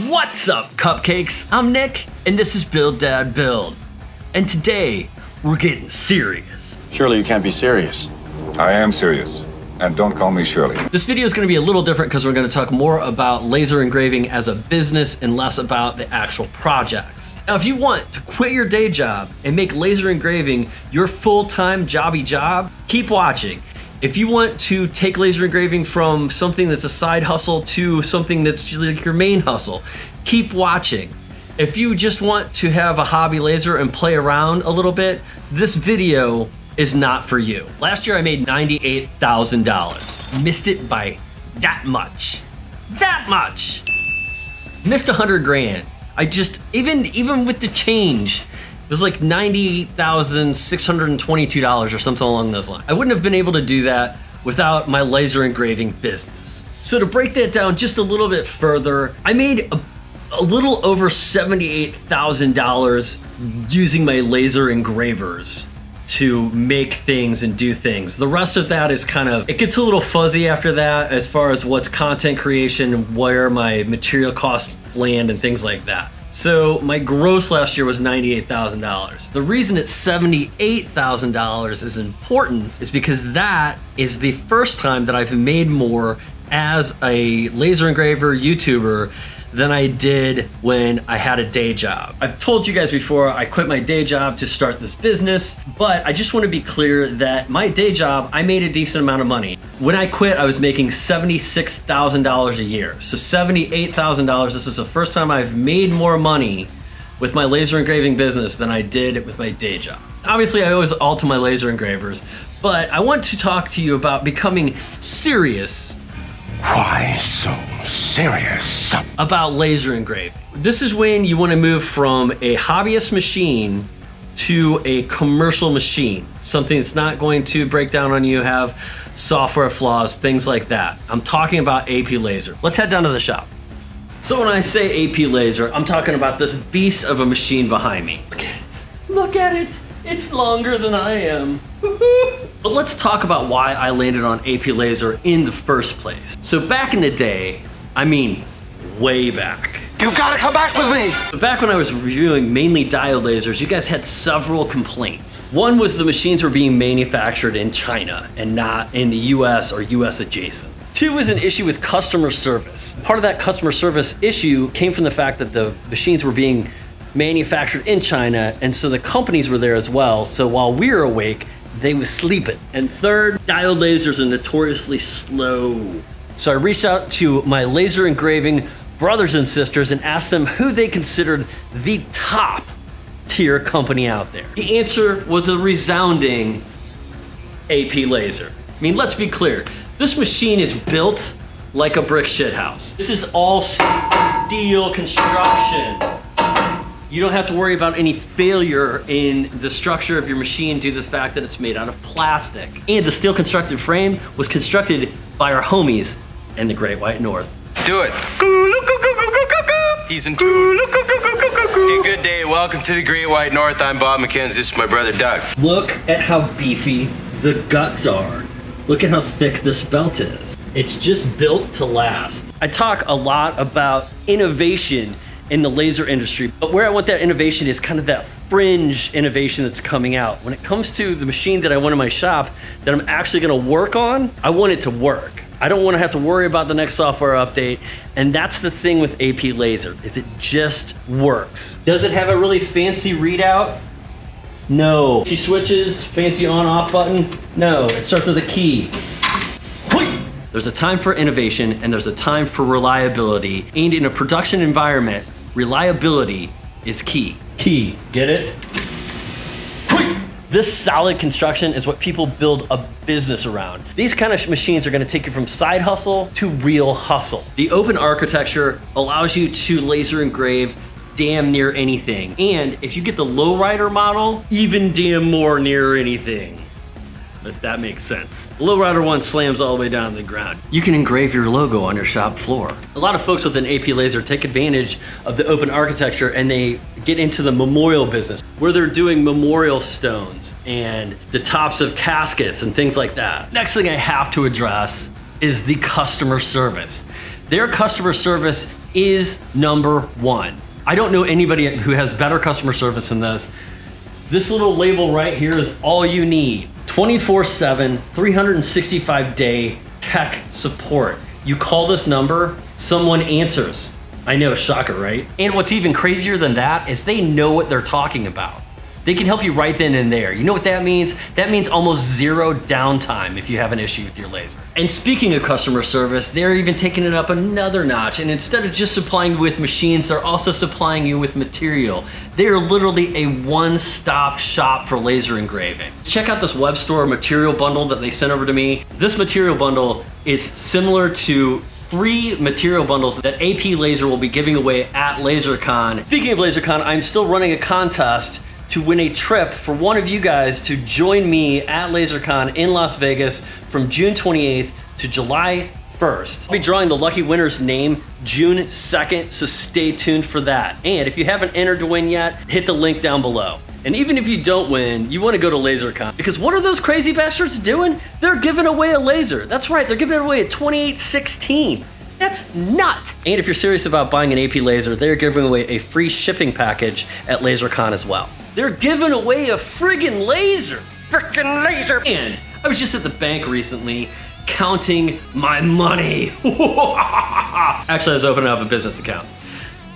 What's up, cupcakes? I'm Nick, and this is Build Dad Build. And today, we're getting serious. Surely you can't be serious. I am serious, and don't call me Shirley. This video is going to be a little different because we're going to talk more about laser engraving as a business and less about the actual projects. Now, if you want to quit your day job and make laser engraving your full-time jobby job, keep watching. If you want to take laser engraving from something that's a side hustle to something that's like your main hustle, keep watching. If you just want to have a hobby laser and play around a little bit, this video is not for you. Last year I made $98,000. Missed it by that much. That much! Missed 100 grand. I just, even with the change, it was like $98,622 or something along those lines. I wouldn't have been able to do that without my laser engraving business. So to break that down just a little bit further, I made a little over $78,000 using my laser engravers to make things and do things. The rest of that is kind of, it gets a little fuzzy after that as far as what's content creation and where my material costs land and things like that. So my gross last year was $98,000. The reason it's $78,000 is important is because that is the first time that I've made more as a laser engraver YouTuber than I did when I had a day job. I've told you guys before, I quit my day job to start this business, but I just want to be clear that my day job, I made a decent amount of money. When I quit, I was making $76,000 a year. So $78,000, this is the first time I've made more money with my laser engraving business than I did with my day job. Obviously, I owe it all to my laser engravers, but I want to talk to you about becoming serious. Why so serious? About laser engraving. This is when you want to move from a hobbyist machine to a commercial machine. Something that's not going to break down on you, have software flaws, things like that. I'm talking about AP Lazer. Let's head down to the shop. So when I say AP Lazer, I'm talking about this beast of a machine behind me. Look at it. Look at it. It's longer than I am. But let's talk about why I landed on AP Lazer in the first place. So back in the day, I mean, way back. You've got to come back with me! But back when I was reviewing mainly diode lasers, you guys had several complaints. One was the machines were being manufactured in China and not in the US or US adjacent. Two was an issue with customer service. Part of that customer service issue came from the fact that the machines were being manufactured in China, and so the companies were there as well, so while we were awake, they was sleeping. And third, diode lasers are notoriously slow. So I reached out to my laser engraving brothers and sisters and asked them who they considered the top tier company out there. The answer was a resounding AP Lazer. I mean, let's be clear, this machine is built like a brick shit house. This is all steel construction. You don't have to worry about any failure in the structure of your machine due to the fact that it's made out of plastic. And the steel constructed frame was constructed by our homies in the Great White North. Do it. He's in tune. Hey, good day. Welcome to the Great White North. I'm Bob McKenzie. This is my brother Doug. Look at how beefy the guts are. Look at how thick this belt is. It's just built to last. I talk a lot about innovation in the laser industry, but where I want that innovation is kind of that fringe innovation that's coming out. When it comes to the machine that I want in my shop that I'm actually gonna work on, I want it to work. I don't wanna have to worry about the next software update, and that's the thing with AP Lazer, is it just works. Does it have a really fancy readout? No. Fancy switches, fancy on-off button? No, it starts with a key. There's a time for innovation and there's a time for reliability, and in a production environment, reliability is key. Key, get it? This solid construction is what people build a business around. These kind of machines are gonna take you from side hustle to real hustle. The open architecture allows you to laser engrave damn near anything. And if you get the lowrider model, even damn more near anything. If that makes sense. The lowrider one slams all the way down to the ground. You can engrave your logo on your shop floor. A lot of folks with an AP Lazer take advantage of the open architecture and they get into the memorial business where they're doing memorial stones and the tops of caskets and things like that. Next thing I have to address is the customer service. Their customer service is number one. I don't know anybody who has better customer service than this. This little label right here is all you need. 24/7, 365-day tech support. You call this number, someone answers. I know, shocker, right? And what's even crazier than that is they know what they're talking about. They can help you right then and there. You know what that means? That means almost zero downtime if you have an issue with your laser. And speaking of customer service, they're even taking it up another notch. And instead of just supplying you with machines, they're also supplying you with material. They are literally a one-stop shop for laser engraving. Check out this web store material bundle that they sent over to me. This material bundle is similar to 3 material bundles that AP Lazer will be giving away at LAZERCON. Speaking of LAZERCON, I'm still running a contest to win a trip for one of you guys to join me at LAZERCON in Las Vegas from June 28th to July 1st. I'll be drawing the lucky winner's name June 2nd, so stay tuned for that. And if you haven't entered to win yet, hit the link down below. And even if you don't win, you want to go to LAZERCON, because what are those crazy bastards doing? They're giving away a laser. That's right, they're giving it away at 2816. That's nuts. And if you're serious about buying an AP Lazer, they're giving away a free shipping package at LAZERCON as well. They're giving away a friggin' laser. Frickin' laser. And I was just at the bank recently counting my money. Actually, I was opening up a business account.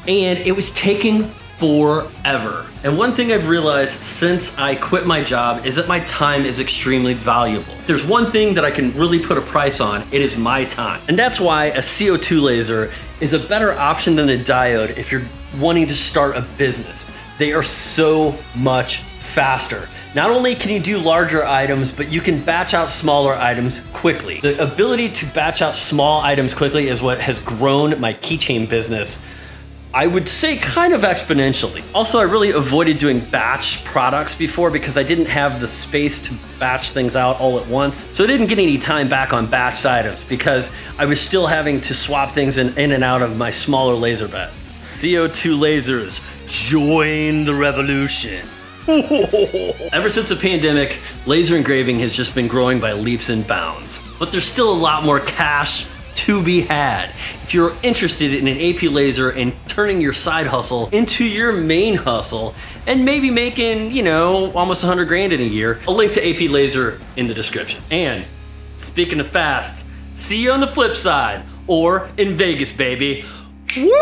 And it was taking forever. And one thing I've realized since I quit my job is that my time is extremely valuable. If there's one thing that I can really put a price on, it is my time. And that's why a CO2 laser is a better option than a diode if you're wanting to start a business. They are so much faster. Not only can you do larger items, but you can batch out smaller items quickly. The ability to batch out small items quickly is what has grown my keychain business, I would say, kind of exponentially. Also, I really avoided doing batch products before because I didn't have the space to batch things out all at once. So I didn't get any time back on batched items because I was still having to swap things in and out of my smaller laser beds. CO2 lasers, join the revolution. Ever since the pandemic, laser engraving has just been growing by leaps and bounds. But there's still a lot more cash to be had. If you're interested in an AP Lazer and turning your side hustle into your main hustle and maybe making, you know, almost 100 grand in a year, I'll link to AP Lazer in the description. And speaking of fast, see you on the flip side or in Vegas, baby. Woo!